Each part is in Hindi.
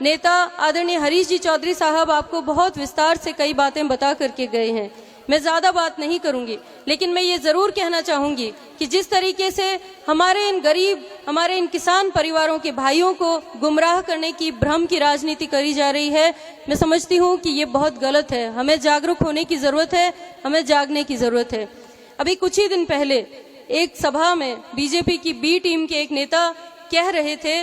नेता आदरणीय हरीश जी चौधरी साहब आपको बहुत विस्तार से कई बातें बता करके गए हैं। मैं ज़्यादा बात नहीं करूंगी, लेकिन मैं ये ज़रूर कहना चाहूँगी कि जिस तरीके से हमारे इन गरीब, हमारे इन किसान परिवारों के भाइयों को गुमराह करने की, भ्रम की राजनीति करी जा रही है, मैं समझती हूँ कि ये बहुत गलत है। हमें जागरूक होने की ज़रूरत है, हमें जागने की ज़रूरत है। अभी कुछ ही दिन पहले एक सभा में बीजेपी की बी टीम के एक नेता कह रहे थे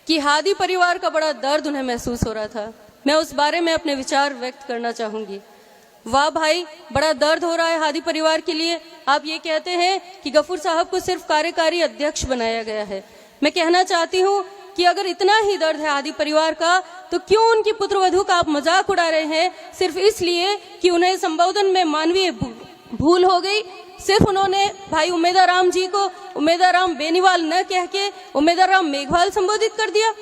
कि हादी परिवार का बड़ा दर्द उन्हें महसूस हो रहा था। मैं उस बारे में अपने विचार व्यक्त करना चाहूँगी। वाह भाई, बड़ा दर्द हो रहा है हादी परिवार के लिए। आप ये कहते हैं कि गफूर साहब को सिर्फ कार्यकारी अध्यक्ष बनाया गया है। मैं कहना चाहती हूँ कि अगर इतना ही दर्द है हादी परिवार का, तो क्यों उनकी पुत्रवधू का आप मजाक उड़ा रहे हैं सिर्फ इसलिए कि उन्हें संबोधन में मानवीय भूल हो गई। सिर्फ उन्होंने भाई उमेदाराम जी को उमेदाराम बेनीवाल न कह के उमेदाराम मेघवाल संबोधित कर दिया।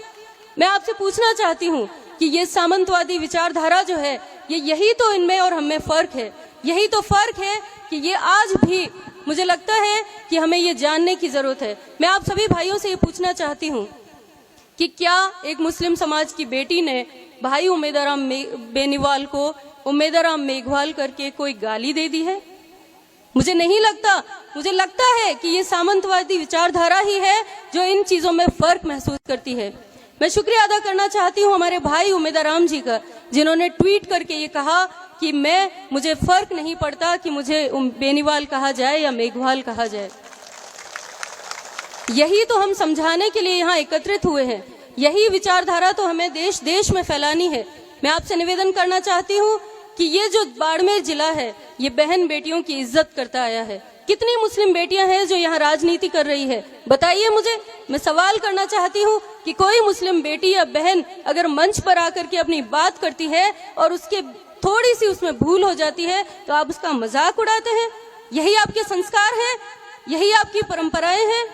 मैं आपसे पूछना चाहती हूँ कि ये सामंतवादी विचारधारा जो है, यही तो इनमें और हमें फर्क है। यही तो फर्क है कि ये आज भी, मुझे लगता है कि हमें ये जानने की जरूरत है। मैं आप सभी भाइयों से ये पूछना चाहती हूँ कि क्या एक मुस्लिम समाज की बेटी ने भाई उमेदाराम बेनीवाल को उमेदाराम मेघवाल करके कोई गाली दे दी है? मुझे नहीं लगता। मुझे लगता है कि ये सामंतवादी विचारधारा ही है जो इन चीजों में फर्क महसूस करती है। मैं शुक्रिया अदा करना चाहती हूँ हमारे भाई उमेदाराम जी का, जिन्होंने ट्वीट करके ये कहा कि मुझे फर्क नहीं पड़ता कि मुझे बेनीवाल कहा जाए या मेघवाल कहा जाए। यही तो हम समझाने के लिए यहाँ एकत्रित हुए हैं। यही विचारधारा तो हमें देश देश में फैलानी है। मैं आपसे निवेदन करना चाहती हूँ कि ये जो बाड़मेर जिला है, ये बहन बेटियों की इज्जत करता आया है। कितनी मुस्लिम बेटियां हैं जो यहाँ राजनीति कर रही है, बताइए मुझे। मैं सवाल करना चाहती हूँ कि कोई मुस्लिम बेटी या बहन अगर मंच पर आकर के अपनी बात करती है और उसके थोड़ी सी उसमें भूल हो जाती है तो आप उसका मजाक उड़ाते हैं। यही आपके संस्कार हैं, यही आपकी परंपराएं हैं।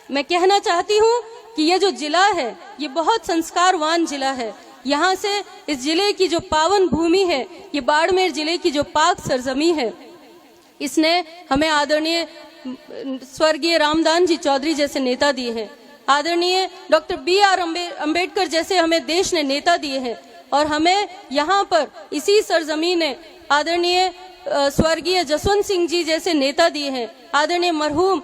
मैं कहना चाहती हूँ कि ये जो जिला है, ये बहुत संस्कारवान जिला है। यहाँ से इस जिले की जो पावन भूमि है, ये बाड़मेर जिले की जो पाक सरजमी है, इसने हमें आदरणीय स्वर्गीय रामदान जी चौधरी जैसे नेता दिए हैं। आदरणीय डॉक्टर B.R. अम्बेडकर जैसे हमें देश ने नेता दिए हैं। और हमें यहाँ पर इसी सरजमी ने आदरणीय स्वर्गीय जसवंत सिंह जी जैसे नेता दिए हैं। आदरणीय मरहूम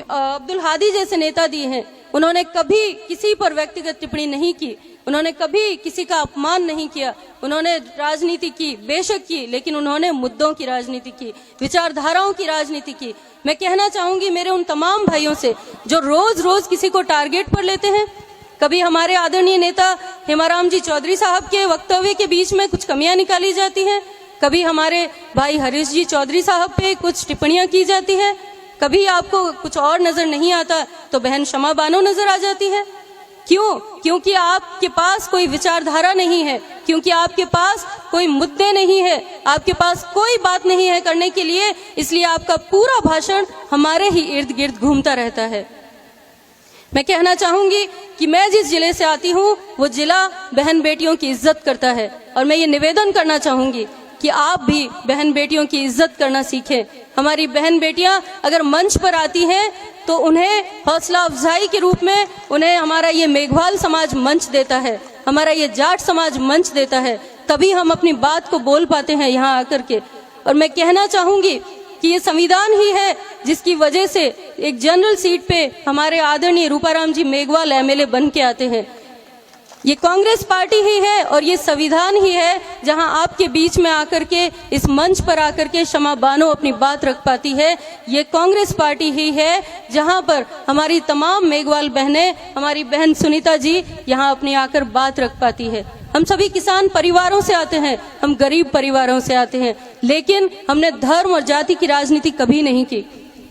अब्दुल हादी जैसे नेता दिए हैं। उन्होंने कभी किसी पर व्यक्तिगत टिप्पणी नहीं की, उन्होंने कभी किसी का अपमान नहीं किया। उन्होंने राजनीति की, बेशक की, लेकिन उन्होंने मुद्दों की राजनीति की, विचारधाराओं की राजनीति की। मैं कहना चाहूंगी मेरे उन तमाम भाइयों से जो रोज रोज किसी को टारगेट पर लेते हैं। कभी हमारे आदरणीय नेता हेमाराम जी चौधरी साहब के वक्तव्य के बीच में कुछ कमियां निकाली जाती हैं, कभी हमारे भाई हरीश जी चौधरी साहब पे कुछ टिप्पणियां की जाती है, कभी आपको कुछ और नजर नहीं आता तो बहन शमा बानो नजर आ जाती है। क्यों? क्योंकि आपके पास कोई विचारधारा नहीं है, क्योंकि आपके पास कोई मुद्दे नहीं है, आपके पास कोई बात नहीं है करने के लिए, इसलिए आपका पूरा भाषण हमारे ही इर्द गिर्द घूमता रहता है। मैं कहना चाहूंगी कि मैं जिस जिले से आती हूँ वो जिला बहन बेटियों की इज्जत करता है। और मैं ये निवेदन करना चाहूंगी कि आप भी बहन बेटियों की इज्जत करना सीखें। हमारी बहन बेटियां अगर मंच पर आती हैं तो उन्हें हौसला अफजाई के रूप में उन्हें हमारा ये मेघवाल समाज मंच देता है, हमारा ये जाट समाज मंच देता है, तभी हम अपनी बात को बोल पाते हैं यहाँ आकर के। और मैं कहना चाहूंगी कि ये संविधान ही है जिसकी वजह से एक जनरल सीट पे हमारे आदरणीय रूपाराम जी मेघवाल MLA बन के आते हैं। ये कांग्रेस पार्टी ही है और ये संविधान ही है जहां आपके बीच में आकर के, इस मंच पर आकर के शमा बानो अपनी बात रख पाती है। ये कांग्रेस पार्टी ही है जहां पर हमारी तमाम मेघवाल बहनें, हमारी बहन सुनीता जी यहां अपनी आकर बात रख पाती है। हम सभी किसान परिवारों से आते हैं, हम गरीब परिवारों से आते हैं, लेकिन हमने धर्म और जाति की राजनीति कभी नहीं की।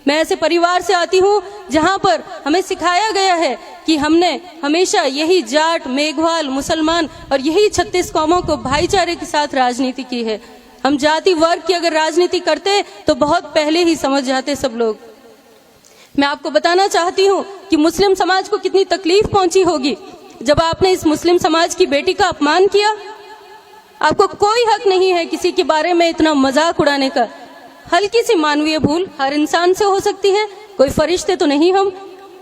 मैं ऐसे परिवार से आती हूँ जहाँ पर हमें सिखाया गया है कि हमने हमेशा यही जाट, मेघवाल, मुसलमान और यही 36 कौमों को भाईचारे के साथ राजनीति की है। हम जाति वर्ग की अगर राजनीति करते तो बहुत पहले ही समझ जाते सब लोग। मैं आपको बताना चाहती हूँ कि मुस्लिम समाज को कितनी तकलीफ पहुंची होगी जब आपने इस मुस्लिम समाज की बेटी का अपमान किया। आपको कोई हक नहीं है किसी के बारे में इतना मजाक उड़ाने का। हल्की सी मानवीय भूल हर इंसान से हो सकती है, कोई फरिश्ते तो नहीं हम।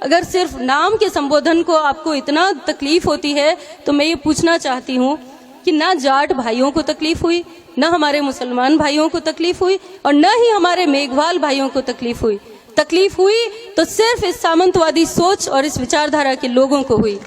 अगर सिर्फ नाम के संबोधन को आपको इतना तकलीफ होती है तो मैं ये पूछना चाहती हूँ कि ना जाट भाइयों को तकलीफ हुई, न हमारे मुसलमान भाइयों को तकलीफ हुई और न ही हमारे मेघवाल भाइयों को तकलीफ हुई। तकलीफ हुई तो सिर्फ इस सामंतवादी सोच और इस विचारधारा के लोगों को हुई।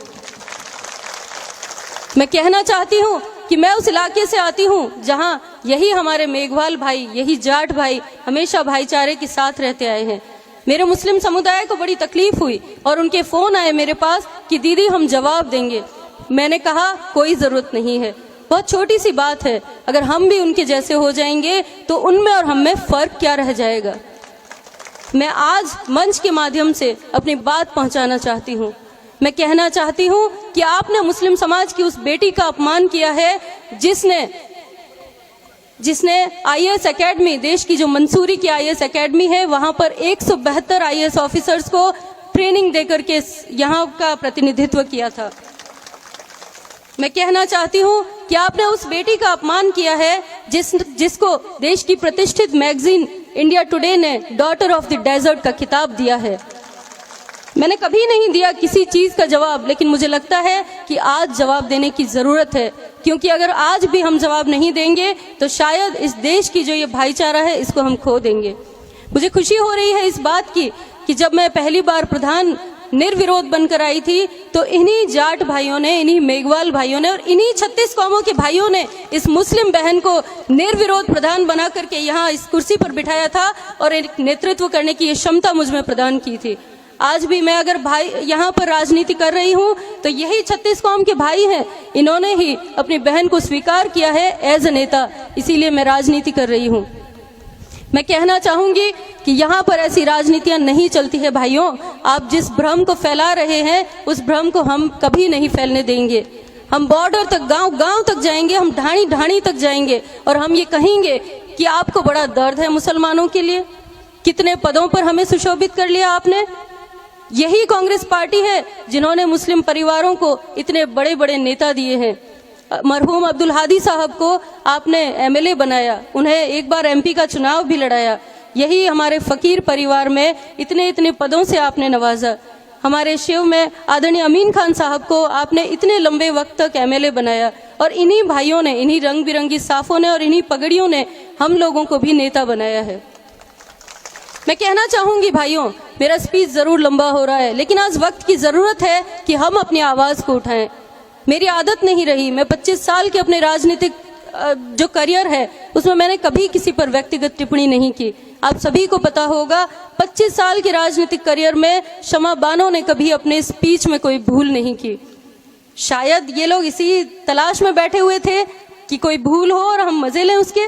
मैं कहना चाहती हूँ कि मैं उस इलाके से आती हूँ जहाँ यही हमारे मेघवाल भाई, यही जाट भाई हमेशा भाईचारे के साथ रहते आए हैं। मेरे मुस्लिम समुदाय को बड़ी तकलीफ हुई और उनके फोन आए मेरे पास कि दीदी हम जवाब देंगे। मैंने कहा कोई जरूरत नहीं है, बहुत छोटी सी बात है, अगर हम भी उनके जैसे हो जाएंगे तो उनमें और हम में फर्क क्या रह जाएगा। मैं आज मंच के माध्यम से अपनी बात पहुंचाना चाहती हूं। मैं कहना चाहती हूं कि आपने मुस्लिम समाज की उस बेटी का अपमान किया है जिसने आईएएस एकेडमी, देश की जो मंसूरी की आईएएस एकेडमी है, वहां पर 172 आईएएस ऑफिसर्स को ट्रेनिंग देकर के यहां का प्रतिनिधित्व किया था। मैं कहना चाहती हूं कि आपने उस बेटी का अपमान किया है जिसको देश की प्रतिष्ठित मैगजीन इंडिया टुडे ने डॉटर ऑफ द डेजर्ट का खिताब दिया है। मैंने कभी नहीं दिया किसी चीज का जवाब, लेकिन मुझे लगता है कि आज जवाब देने की जरूरत है, क्योंकि अगर आज भी हम जवाब नहीं देंगे तो शायद इस देश की जो ये भाईचारा है इसको हम खो देंगे। मुझे खुशी हो रही है इस बात की कि जब मैं पहली बार प्रधान निर्विरोध बनकर आई थी तो इन्हीं जाट भाइयों ने, इन्हीं मेघवाल भाइयों ने और इन्हीं 36 कौमों के भाइयों ने इस मुस्लिम बहन को निर्विरोध प्रधान बना करके यहाँ इस कुर्सी पर बिठाया था और एक नेतृत्व करने की ये क्षमता मुझ में प्रदान की थी। आज भी मैं अगर भाई यहाँ पर राजनीति कर रही हूँ तो यही 36 कौम के भाई हैं, इन्होंने ही अपनी बहन को स्वीकार किया है एज ए नेता, इसीलिए मैं राजनीति कर रही हूँ। मैं कहना चाहूंगी कि यहाँ पर ऐसी राजनीतियां नहीं चलती है भाइयों। आप जिस भ्रम को फैला रहे हैं उस भ्रम को हम कभी नहीं फैलने देंगे। हम बॉर्डर तक, गांव तक जाएंगे, हम ढाणी ढाणी तक जाएंगे और हम ये कहेंगे कि आपको बड़ा दर्द है मुसलमानों के लिए, कितने पदों पर हमें सुशोभित कर लिया आपने। यही कांग्रेस पार्टी है जिन्होंने मुस्लिम परिवारों को इतने बड़े बड़े नेता दिए हैं। मरहूम अब्दुल हादी साहब को आपने एमएलए बनाया, उन्हें एक बार एमपी का चुनाव भी लड़ाया। यही हमारे फकीर परिवार में इतने इतने पदों से आपने नवाजा। हमारे शिव में आदरणीय अमीन खान साहब को आपने इतने लंबे वक्त तक एमएलए बनाया और इन्हीं भाइयों ने, इन्हीं रंग बिरंगी साफों ने और इन्हीं पगड़ियों ने हम लोगों को भी नेता बनाया है। मैं कहना चाहूंगी भाइयों, मेरा स्पीच जरूर लंबा हो रहा है, लेकिन आज वक्त की जरूरत है कि हम अपनी आवाज को उठाएं। मेरी आदत नहीं रही, मैं 25 साल के अपने राजनीतिक जो करियर है उसमें मैंने कभी किसी पर व्यक्तिगत टिप्पणी नहीं की। आप सभी को पता होगा 25 साल के राजनीतिक करियर में शमा बानो ने कभी अपने स्पीच में कोई भूल नहीं की। शायद ये लोग इसी तलाश में बैठे हुए थे कि कोई भूल हो और हम मजे लें उसके।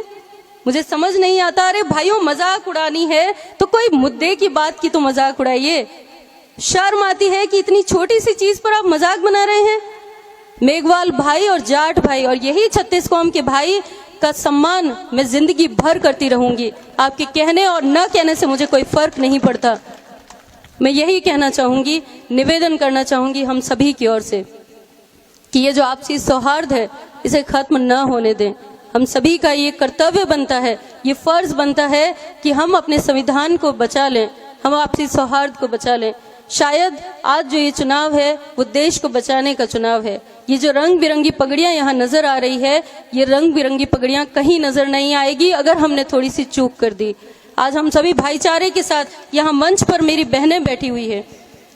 मुझे समझ नहीं आता। अरे भाइयों, मजाक उड़ानी है तो कोई मुद्दे की बात की तो मजाक उड़ाइए। शर्म आती है कि इतनी छोटी सी चीज पर आप मजाक बना रहे हैं। मेघवाल भाई और जाट भाई और यही 36 कौम के भाई का सम्मान मैं जिंदगी भर करती रहूंगी। आपके कहने और न कहने से मुझे कोई फर्क नहीं पड़ता। मैं यही कहना चाहूंगी, निवेदन करना चाहूंगी हम सभी की ओर से कि ये जो आपसी सौहार्द है इसे खत्म न होने दें। हम सभी का ये कर्तव्य बनता है, ये फर्ज बनता है कि हम अपने संविधान को बचा लें, हम आपसी सौहार्द को बचा लें। शायद आज जो ये चुनाव है वो देश को बचाने का चुनाव है। ये जो रंग बिरंगी पगड़ियां यहाँ नजर आ रही है, ये रंग बिरंगी पगड़ियां कहीं नजर नहीं आएगी अगर हमने थोड़ी सी चूक कर दी। आज हम सभी भाईचारे के साथ यहाँ मंच पर मेरी बहनें बैठी हुई है।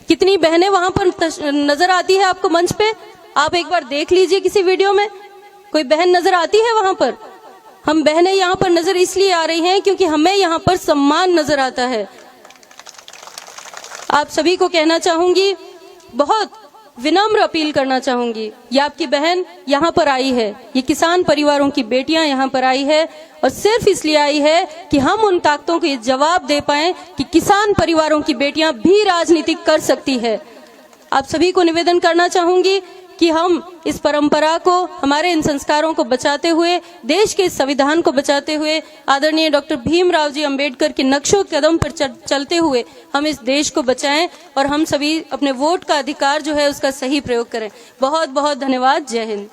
कितनी बहनें वहां पर नजर आती है आपको मंच पे? आप एक बार देख लीजिए किसी वीडियो में, कोई बहन नजर आती है वहां पर? हम बहनें यहाँ पर नजर इसलिए आ रही हैं क्योंकि हमें यहाँ पर सम्मान नजर आता है। आप सभी को कहना चाहूंगी, बहुत विनम्र अपील करना चाहूंगी, ये आपकी बहन यहाँ पर आई है, ये किसान परिवारों की बेटियां यहाँ पर आई है और सिर्फ इसलिए आई है कि हम उन ताकतों को ये जवाब दे पाएं कि किसान परिवारों की बेटियां भी राजनीति कर सकती है। आप सभी को निवेदन करना चाहूंगी कि हम इस परंपरा को, हमारे इन संस्कारों को बचाते हुए, देश के संविधान को बचाते हुए, आदरणीय डॉक्टर भीमराव जी अंबेडकर के नक्शो कदम पर चलते हुए हम इस देश को बचाएं और हम सभी अपने वोट का अधिकार जो है उसका सही प्रयोग करें। बहुत बहुत धन्यवाद। जय हिंद।